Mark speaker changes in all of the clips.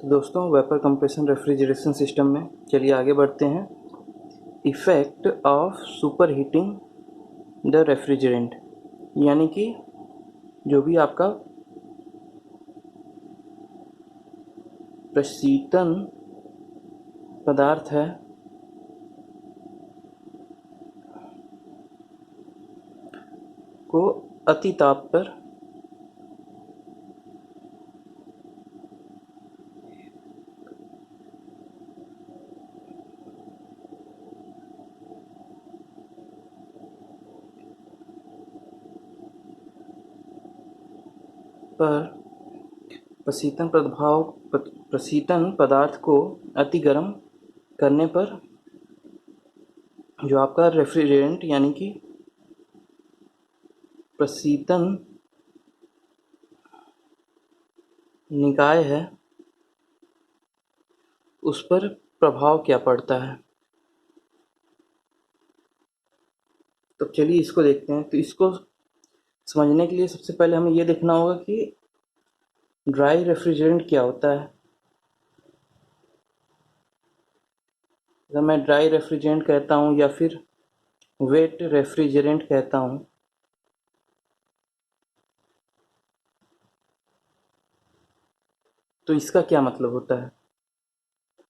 Speaker 1: दोस्तों vapour compression refrigeration system में चलिए आगे बढ़ते हैं। Effect of super heating the refrigerant, यानी कि जो भी आपका प्रशीतन पदार्थ है को अति ताप पर प्रशीतन पदार्थ को अति गर्म करने पर जो आपका रेफ्रिजरेंट यानी कि प्रशीतन निकाय है उस पर प्रभाव क्या पड़ता है। तो चलिए इसको देखते हैं। तो इसको समझने के लिए सबसे पहले हमें ये देखना होगा कि ड्राई रेफ्रिजरेंट क्या होता है। अगर मैं ड्राई रेफ्रिजरेंट कहता हूँ या फिर वेट रेफ्रिजरेंट कहता हूँ, तो इसका क्या मतलब होता है।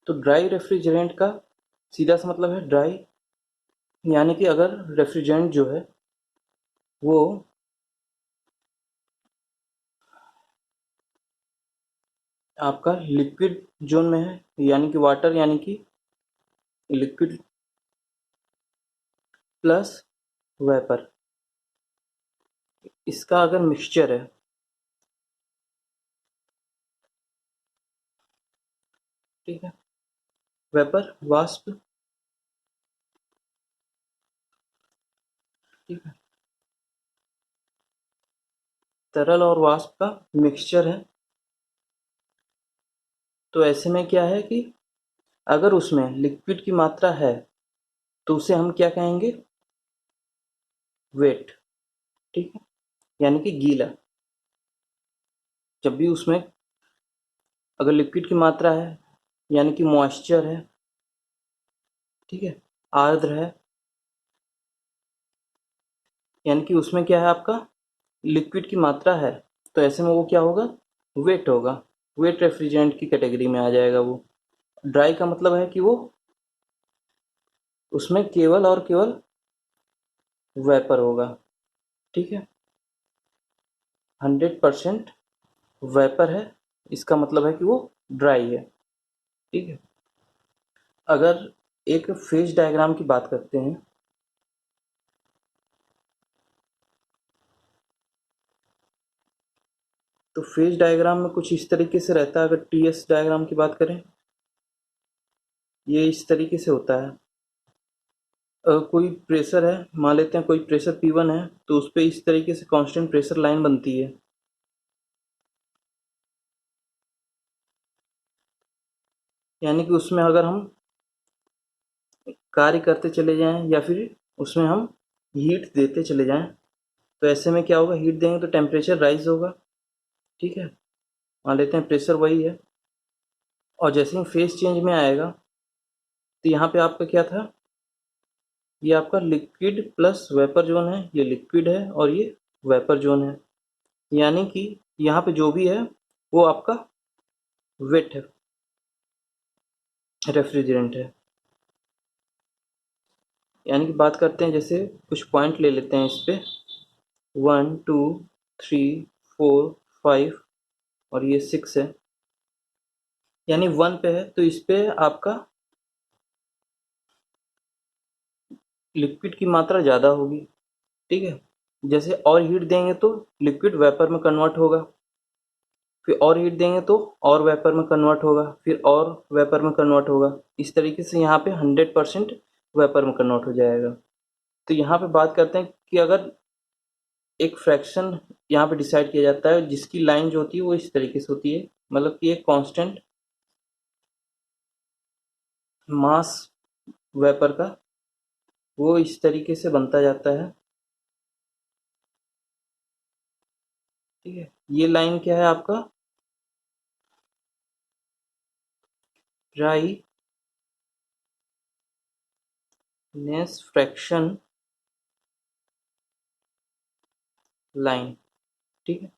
Speaker 1: तो ड्राई रेफ्रिजरेंट का सीधा सा मतलब है ड्राई, यानी कि अगर रेफ्रिजरेंट जो है वो आपका लिक्विड जोन में है, यानी कि वाटर, यानी कि लिक्विड प्लस वेपर, इसका अगर मिक्सचर है, ठीक है, वेपर वाष्प, ठीक है, तरल और वाष्प का मिक्सचर है। तो ऐसे में क्या है कि अगर उसमें लिक्विड की मात्रा है तो उसे हम क्या कहेंगे, वेट, ठीक है, यानी कि गीला। जब भी उसमें अगर लिक्विड की मात्रा है यानी कि मॉइस्चर है, ठीक है, आर्द्र है, यानी कि उसमें क्या है आपका लिक्विड की मात्रा है, तो ऐसे में वो क्या होगा, वेट होगा, वेट रेफ्रिजरेंट की कैटेगरी में आ जाएगा वो। ड्राई का मतलब है कि वो उसमें केवल और केवल वेपर होगा, ठीक है, 100% वेपर है, इसका मतलब है कि वो ड्राई है, ठीक है। अगर एक फेज डायग्राम की बात करते हैं, तो फेज डायग्राम में कुछ इस तरीके से रहता है। अगर टीएस डायग्राम की बात करें, ये इस तरीके से होता है। कोई प्रेशर है, मान लेते हैं कोई प्रेशर P1 है, तो उस पर इस तरीके से कांस्टेंट प्रेशर लाइन बनती है, यानी कि उसमें अगर हम कार्य करते चले जाएं या फिर उसमें हम हीट देते चले जाएं, तो ऐसे में क्या होगा, हीट देंगे तो टेम्परेचर राइज होगा, ठीक है, मान लेते हैं प्रेशर वही है। और जैसे ही फेज चेंज में आएगा, तो यहाँ पे आपका क्या था, ये आपका लिक्विड प्लस वेपर जोन है, ये लिक्विड है और ये वेपर जोन है, यानी कि यहाँ पे जो भी है वो आपका वेट है, रेफ्रिजरेंट है। यानी कि बात करते हैं, जैसे कुछ पॉइंट ले लेते हैं इस पे, 1 2 3 4 5 और ये 6 है, यानी 1 पे है तो इस पे आपका लिक्विड की मात्रा ज़्यादा होगी, ठीक है। जैसे और हीट देंगे तो लिक्विड वेपर में कन्वर्ट होगा, फिर और हीट देंगे तो और वेपर में कन्वर्ट होगा, फिर और वेपर में कन्वर्ट होगा, इस तरीके से यहाँ पे 100% वेपर में कन्वर्ट हो जाएगा। तो यहाँ पे बात करते हैं कि अगर एक फ्रैक्शन यहाँ पे डिसाइड किया जाता है जिसकी लाइन जो होती है वो इस तरीके से होती है, मतलब कि एक कांस्टेंट मास वेपर का वो इस तरीके से बनता जाता है, ठीक है। ये लाइन क्या है आपका ड्राईनेस फ्रैक्शन लाइन, ठीक है,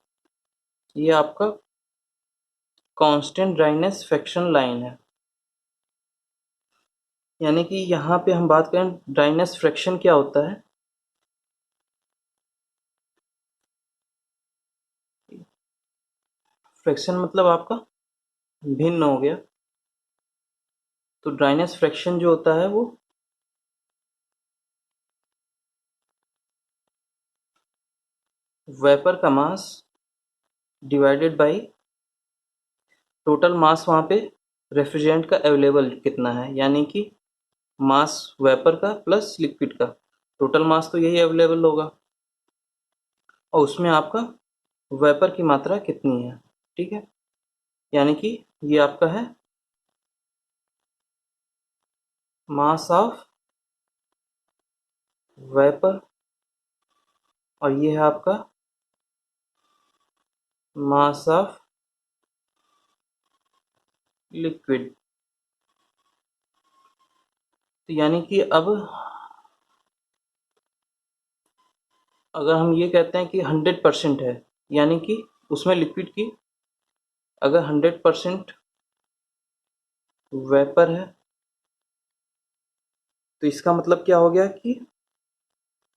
Speaker 1: ये आपका कांस्टेंट ड्राइनेस फ्रैक्शन लाइन है। यानी कि यहाँ पे हम बात करें ड्राइनेस फ्रैक्शन क्या होता है, फ्रैक्शन मतलब आपका भिन्न हो गया, तो ड्राइनेस फ्रैक्शन जो होता है वो वेपर का mass divided by total mass वहाँ पे रेफ्रिजरेंट का अवेलेबल कितना है, यानी कि मास वेपर का प्लस लिक्विड का, टोटल मास तो यही अवेलेबल होगा और उसमें आपका वेपर की मात्रा कितनी है, ठीक है। यानी कि ये आपका है मास ऑफ वेपर और ये है आपका मास ऑफ लिक्विड। तो यानी कि अब अगर हम ये कहते हैं कि 100% है, यानी कि उसमें लिक्विड की अगर 100% वेपर है तो इसका मतलब क्या हो गया कि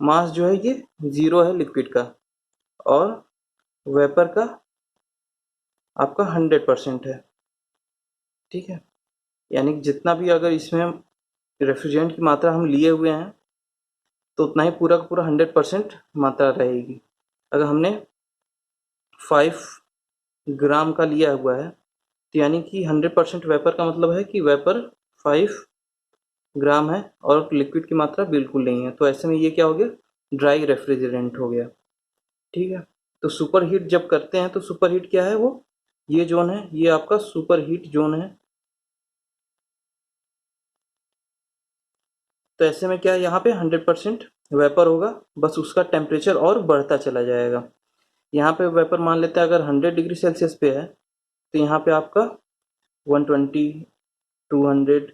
Speaker 1: मास जो है ये 0 है लिक्विड का और वेपर का आपका 100% है, ठीक है। यानी कि जितना भी अगर इसमें रेफ्रिजरेंट की मात्रा हम लिए हुए हैं तो उतना ही पूरा का पूरा 100% मात्रा रहेगी। अगर हमने 5 ग्राम का लिया हुआ है तो यानी कि 100% वेपर का मतलब है कि वेपर 5 ग्राम है और लिक्विड की मात्रा बिल्कुल नहीं है, तो ऐसे में ये क्या हो गया, ड्राई रेफ्रिजरेंट हो गया, ठीक है। तो सुपर हीट जब करते हैं तो सुपर हीट क्या है, वो ये जोन है, ये आपका सुपर हीट जोन है। तो ऐसे में क्या है, यहाँ पे 100% वेपर होगा, बस उसका टेम्परेचर और बढ़ता चला जाएगा। यहाँ पे वेपर मान लेते हैं अगर 100 डिग्री सेल्सियस पे है तो यहाँ पे आपका 120, 200,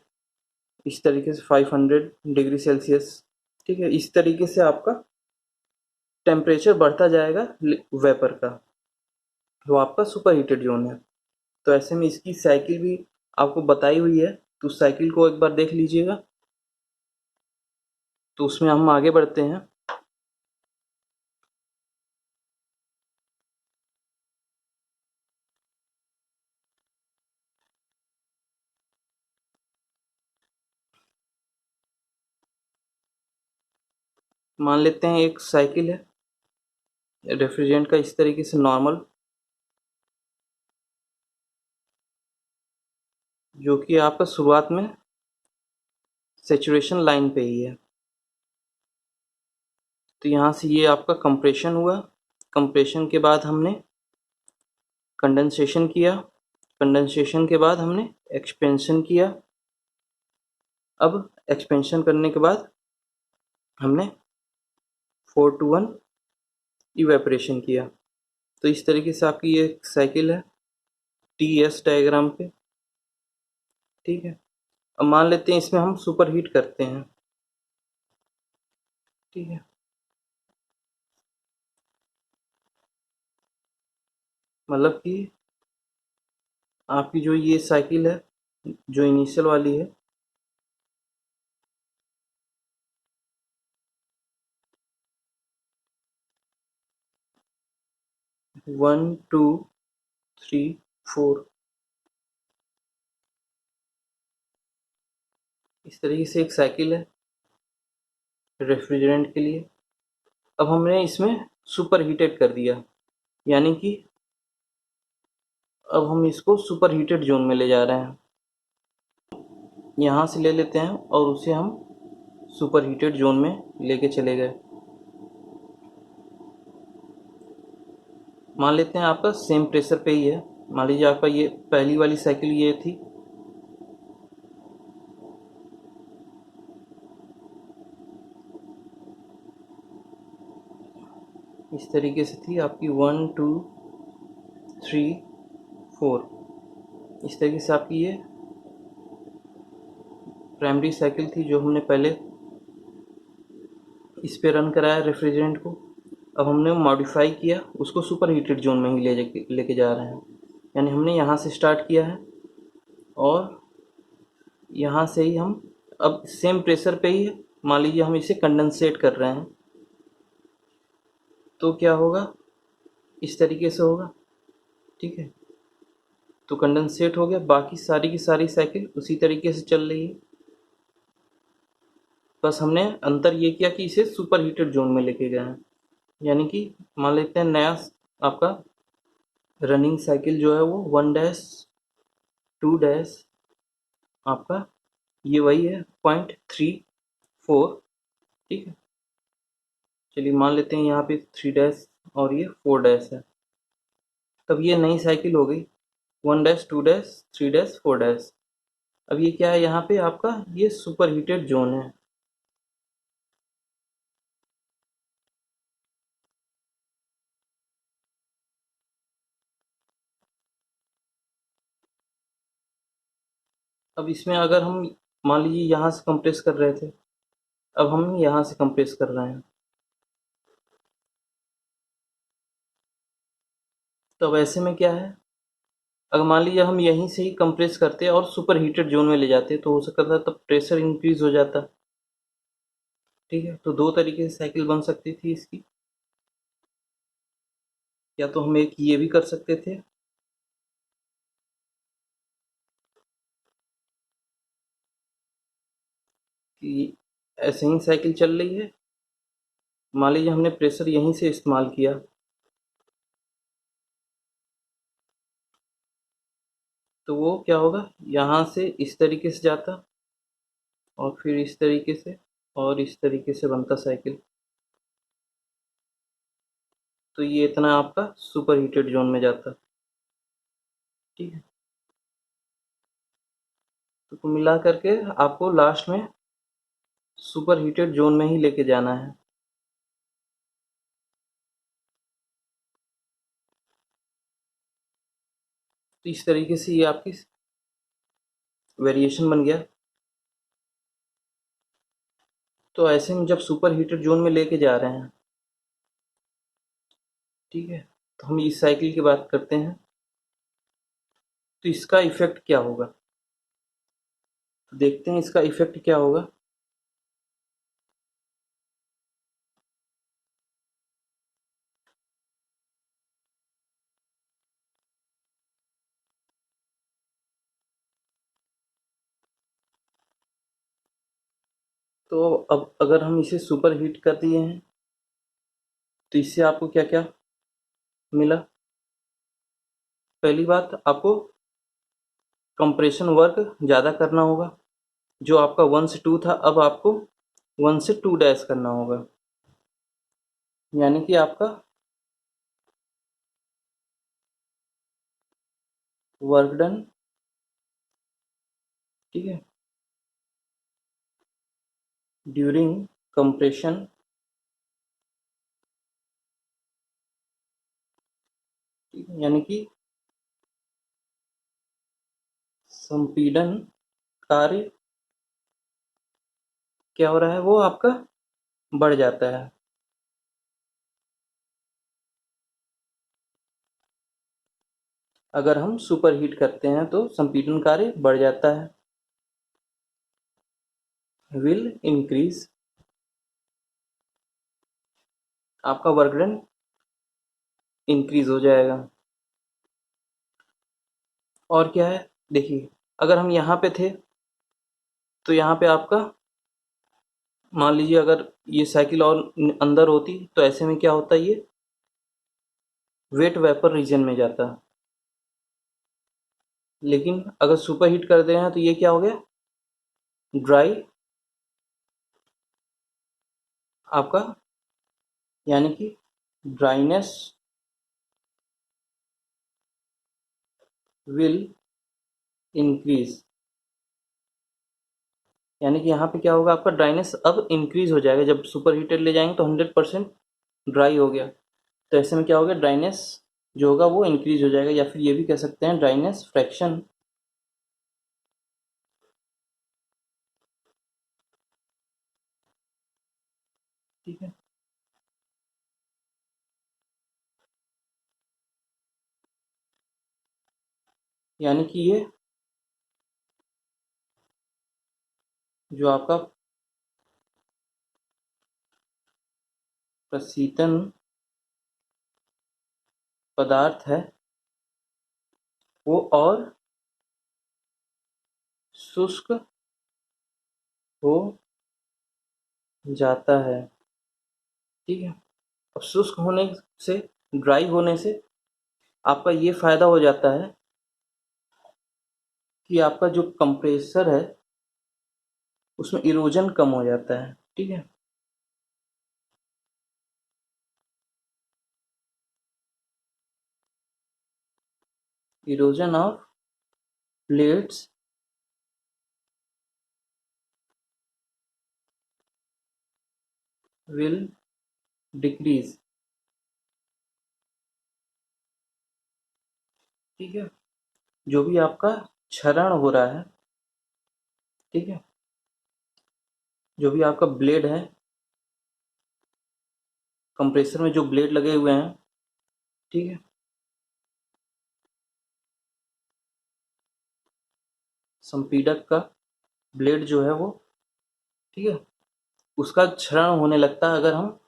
Speaker 1: इस तरीके से 500 डिग्री सेल्सियस, ठीक है। इस तरीके से आपका टेम्परेचर बढ़ता जाएगा वेपर का, वो आपका सुपर हीटेड जोन है। तो ऐसे में इसकी साइकिल भी आपको बताई हुई है, तो उस साइकिल को एक बार देख लीजिएगा। तो उसमें हम आगे बढ़ते हैं। मान लेते हैं एक साइकिल है रेफ्रिजरेंट का इस तरीके से नॉर्मल, जो कि आपका शुरुआत में सेचुरेशन लाइन पे ही है। तो यहाँ से ये आपका कंप्रेशन हुआ, कंप्रेशन के बाद हमने कंडेंसेशन किया, कंडेंसेशन के बाद हमने एक्सपेंशन किया, अब एक्सपेंशन करने के बाद हमने 4 to 1 इवेपोरेशन किया। तो इस तरीके से आपकी ये साइकिल है टी एस डायग्राम पे, ठीक है। अब मान लेते हैं इसमें हम सुपर हीट करते हैं, ठीक है। मतलब कि आपकी जो ये साइकिल है जो इनिशियल वाली है, वन टू थ्री फोर, इस तरीके से एक साइकिल है रेफ्रिजरेंट के लिए। अब हमने इसमें सुपर हीटेड कर दिया, यानी कि अब हम इसको सुपर हीटेड जोन में ले जा रहे हैं। यहाँ से ले लेते हैं और उसे हम सुपर हीटेड जोन में लेके चले गए। मान लेते हैं आपका सेम प्रेशर पे ही है, मान लीजिए आपका ये पहली वाली साइकिल ये थी, इस तरीके से थी आपकी 1 2 3 4, इस तरीके से आपकी ये प्राइमरी साइकिल थी जो हमने पहले इस पे रन कराया रेफ्रिजरेंट को, अब हमने मॉडिफाई किया, उसको सुपर हीटेड जोन में ही लेके जा रहे हैं। यानी हमने यहाँ से स्टार्ट किया है और यहाँ से ही हम अब सेम प्रेशर पे ही मान लीजिए हम इसे कंडेंसेट कर रहे हैं, तो क्या होगा, इस तरीके से होगा। ठीक है, तो कंडेंसेट हो गया, बाकी सारी की सारी साइकिल उसी तरीके से चल रही है। बस हमने अंतर ये किया कि इसे सुपर हीटेड जोन में लेके गए हैं। यानी कि मान लेते हैं नया आपका रनिंग साइकिल जो है वो 1 2 आपका ये वही है 0.34। ठीक है, चलिए मान लेते हैं यहाँ पे 3 और ये 4 है। तब ये नई साइकिल हो गई 1 2 3 4। अब ये क्या है, यहाँ पे आपका ये सुपर हीटेड जोन है। अब इसमें अगर हम मान लीजिए यहाँ से कंप्रेस कर रहे थे, अब हम यहाँ से कंप्रेस कर रहे हैं, तो अब ऐसे में क्या है, अगर मान लीजिए हम यहीं से ही कंप्रेस करते और सुपर हीटेड जोन में ले जाते तो हो सकता था तब प्रेशर इंक्रीज हो जाता। ठीक है, तो दो तरीके से साइकिल बन सकती थी इसकी, या तो हम एक ये भी कर सकते थे कि ऐसे ही साइकिल चल रही है, मान लीजिए हमने प्रेशर यहीं से इस्तेमाल किया, तो वो क्या होगा, यहाँ से इस तरीके से जाता और फिर इस तरीके से और इस तरीके से बनता साइकिल। तो ये इतना आपका सुपर हीटेड जोन में जाता। ठीक है, तो कुल मिला करके आपको लास्ट में सुपर हीटेड जोन में ही लेके जाना है। तो इस तरीके से ये आपकी वेरिएशन बन गया। तो ऐसे में जब सुपर हीटेड जोन में लेके जा रहे हैं, ठीक है, तो हम इस साइकिल की बात करते हैं, तो इसका इफेक्ट क्या होगा, तो देखते हैं इसका इफेक्ट क्या होगा। तो अब अगर हम इसे सुपर हीट कर दिए हैं तो इससे आपको क्या क्या मिला। पहली बात, आपको कंप्रेशन वर्क ज़्यादा करना होगा, जो आपका 1 से 2 था अब आपको 1 से 2 करना होगा। यानी कि आपका वर्क डन, ठीक है, ड्यूरिंग कंप्रेशन, ठीक है, यानी कि संपीड़न कार्य क्या हो रहा है, वो आपका बढ़ जाता है। अगर हम सुपर हीट करते हैं तो संपीड़न कार्य बढ़ जाता है, विल इंक्रीज, आपका वर्क डन इंक्रीज हो जाएगा। और क्या है, देखिए अगर हम यहाँ पे थे तो यहाँ पे आपका मान लीजिए अगर ये साइकिल और अंदर होती तो ऐसे में क्या होता, ये वेट वेपर रीजन में जाता। लेकिन अगर सुपर हीट कर दे हैं तो ये क्या हो गया, ड्राई, आपका यानी कि ड्राइनेस विल इंक्रीज। यानी कि यहाँ पे क्या होगा, आपका ड्राइनेस अब इंक्रीज हो जाएगा, जब सुपर हीटर ले जाएंगे तो 100% ड्राई हो गया, तो ऐसे में क्या होगा, ड्राइनेस जो होगा वो इंक्रीज हो जाएगा, या फिर ये भी कह सकते हैं ड्राइनेस फ्रैक्शन ठीक है। यानी कि ये जो आपका प्रशीतन पदार्थ है वो और शुष्क हो जाता है। ठीक है। अब शुष्क होने से, ड्राई होने से आपका ये फायदा हो जाता है कि आपका जो कंप्रेसर है उसमें इरोजन कम हो जाता है। ठीक है। Erosion of plates will decrease. ठीक है। जो भी आपका क्षरण हो रहा है, ठीक है, जो भी आपका ब्लेड है, कंप्रेसर में जो ब्लेड लगे हुए हैं, ठीक है, संपीड़क का ब्लेड जो है वो, ठीक है, उसका क्षरण होने लगता है अगर हम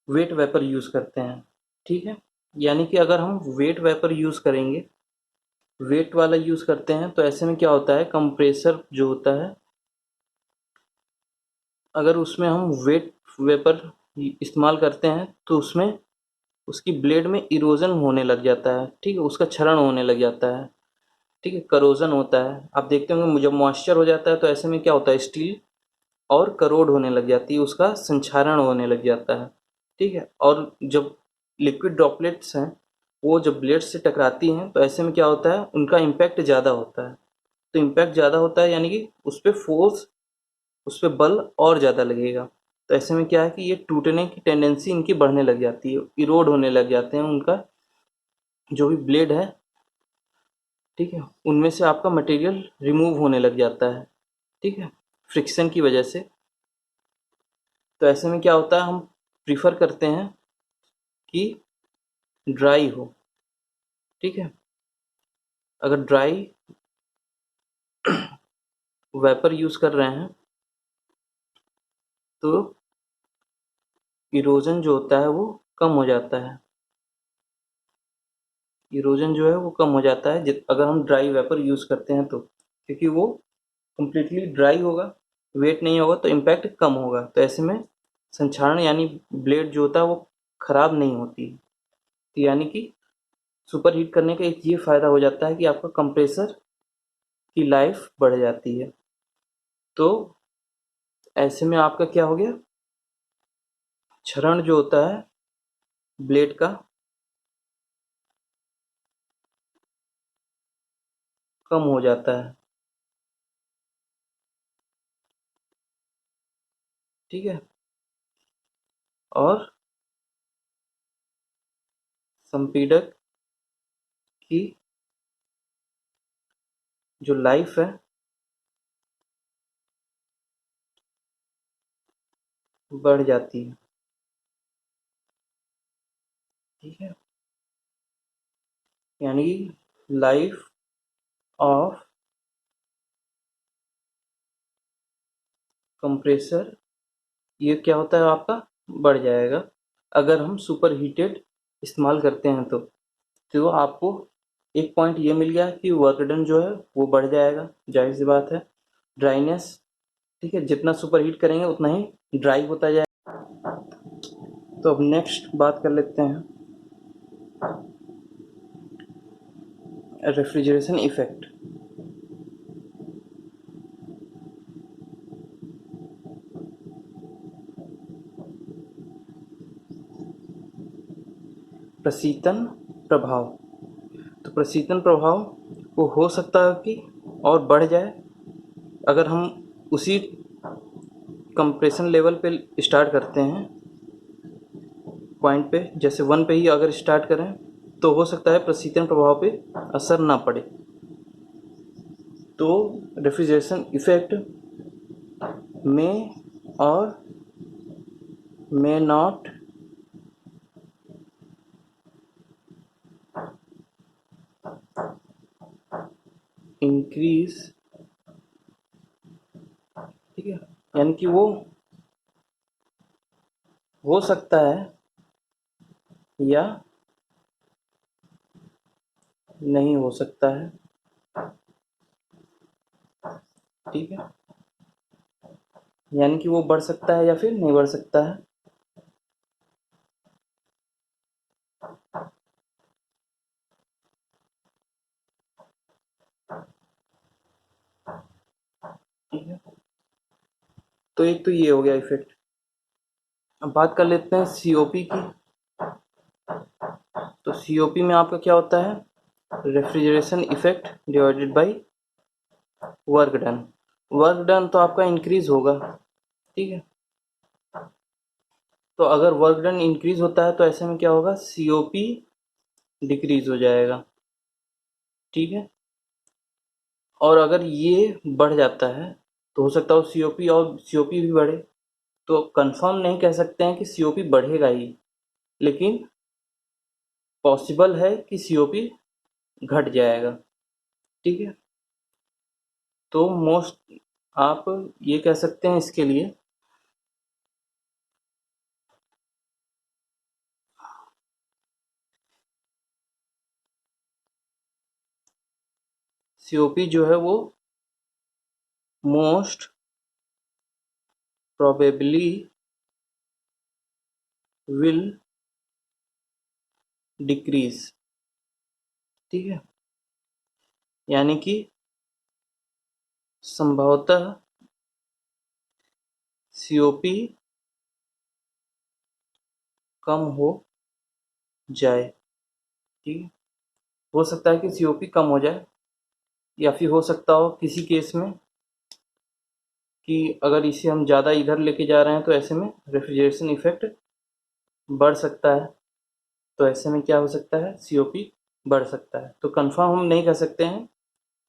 Speaker 1: वेट वेपर यूज करते हैं। ठीक है। यानी कि अगर हम वेट वेपर यूज करेंगे, वेट वाला यूज करते हैं, तो ऐसे में क्या होता है, कंप्रेसर जो होता है, अगर उसमें हम वेट वेपर इस्तेमाल करते हैं तो उसमें उसकी ब्लेड में इरोजन होने लग जाता है। ठीक है। उसका क्षरण होने लग जाता है। ठीक है। करोजन होता है। आप देखते होंगे जब मॉइस्चर हो जाता है तो ऐसे में क्या होता है, स्टील और करोड होने लग जाती है, उसका संक्षारण होने लग जाता है। ठीक है। और जब लिक्विड ड्रॉपलेट्स हैं वो जब ब्लेड से टकराती हैं तो ऐसे में क्या होता है, उनका इम्पैक्ट ज़्यादा होता है। तो इम्पैक्ट ज़्यादा होता है यानी कि उस पर फोर्स, उस पर बल और ज़्यादा लगेगा। तो ऐसे में क्या है कि ये टूटने की टेंडेंसी इनकी बढ़ने लग जाती है, इरोड होने लग जाते हैं उनका जो भी ब्लेड है। ठीक है। उनमें से आपका मटेरियल रिमूव होने लग जाता है। ठीक है। फ्रिक्शन की वजह से। तो ऐसे में क्या होता है, हम प्रीफर करते हैं कि ड्राई हो। ठीक है। अगर ड्राई वेपर यूज कर रहे हैं तो इरोजन जो होता है वो कम हो जाता है। इरोजन जो है वो कम हो जाता है अगर हम ड्राई वेपर यूज करते हैं तो, क्योंकि वो कंप्लीटली ड्राई होगा, वेट नहीं होगा, तो इम्पैक्ट कम होगा। तो ऐसे में संक्षारण यानी ब्लेड जो होता है वो खराब नहीं होती। तो यानी कि सुपर हीट करने का एक ये फायदा हो जाता है कि आपका कंप्रेसर की लाइफ बढ़ जाती है। तो ऐसे में आपका क्या हो गया, क्षरण जो होता है ब्लेड का कम हो जाता है। ठीक है। और संपीड़क की जो लाइफ है बढ़ जाती है। ठीक है। यानी लाइफ ऑफ कंप्रेसर ये क्या होता है आपका, बढ़ जाएगा अगर हम सुपर हीटेड इस्तेमाल करते हैं तो आपको एक पॉइंट ये मिल गया कि वर्क डन जो है वो बढ़ जाएगा, जाहिर सी बात है। ड्राइनेस, ठीक है, जितना सुपर हीट करेंगे उतना ही ड्राई होता जाएगा। तो अब नेक्स्ट बात कर लेते हैं रेफ्रिजरेशन इफेक्ट। प्रशीतन प्रभाव। तो प्रशीतन प्रभाव वो हो सकता है कि और बढ़ जाए अगर हम उसी कंप्रेशन लेवल पे स्टार्ट करते हैं, पॉइंट पे, जैसे 1 पे ही अगर स्टार्ट करें तो हो सकता है प्रशीतन प्रभाव पे असर ना पड़े। तो रेफ्रिजरेशन इफेक्ट में और may not increase, ठीक है, यानी कि वो हो सकता है या नहीं हो सकता है, ठीक है, यानी कि वो बढ़ सकता है या फिर नहीं बढ़ सकता है। ठीक है, तो एक तो ये हो गया इफेक्ट। अब बात कर लेते हैं सीओपी की। तो सीओपी में आपका क्या होता है, refrigeration effect divided by work done. Work done तो आपका इंक्रीज होगा, ठीक है, तो अगर वर्क डन इंक्रीज होता है तो ऐसे में क्या होगा, सीओपी डिक्रीज हो जाएगा, ठीक है। और अगर ये बढ़ जाता है तो हो सकता है सीओपी और सीओपी भी बढ़े। तो कंफर्म नहीं कह सकते हैं कि सीओपी बढ़ेगा ही, लेकिन पॉसिबल है कि सीओपी घट जाएगा, ठीक है। तो मोस्ट आप ये कह सकते हैं इसके लिए, सीओपी जो है वो मोस्ट प्रोबेबली विल डिक्रीज, ठीक है, यानी कि संभवतः सीओपी कम हो जाए, ठीक है। हो सकता है कि सीओपी कम हो जाए, या फिर हो सकता हो किसी केस में कि अगर इसे हम ज़्यादा इधर लेके जा रहे हैं तो ऐसे में रेफ्रिजरेशन इफेक्ट बढ़ सकता है। तो ऐसे में क्या हो सकता है, सीओपी बढ़ सकता है। तो कंफर्म हम नहीं कह सकते हैं,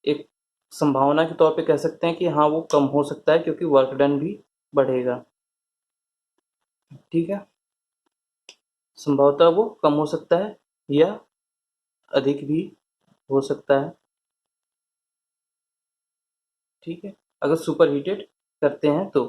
Speaker 1: एक संभावना के तौर पे कह सकते हैं कि हाँ वो कम हो सकता है क्योंकि वर्क डन भी बढ़ेगा, ठीक है। संभवतः वो कम हो सकता है या अधिक भी हो सकता है, ठीक है, अगर सुपर हीटेड करते हैं तो।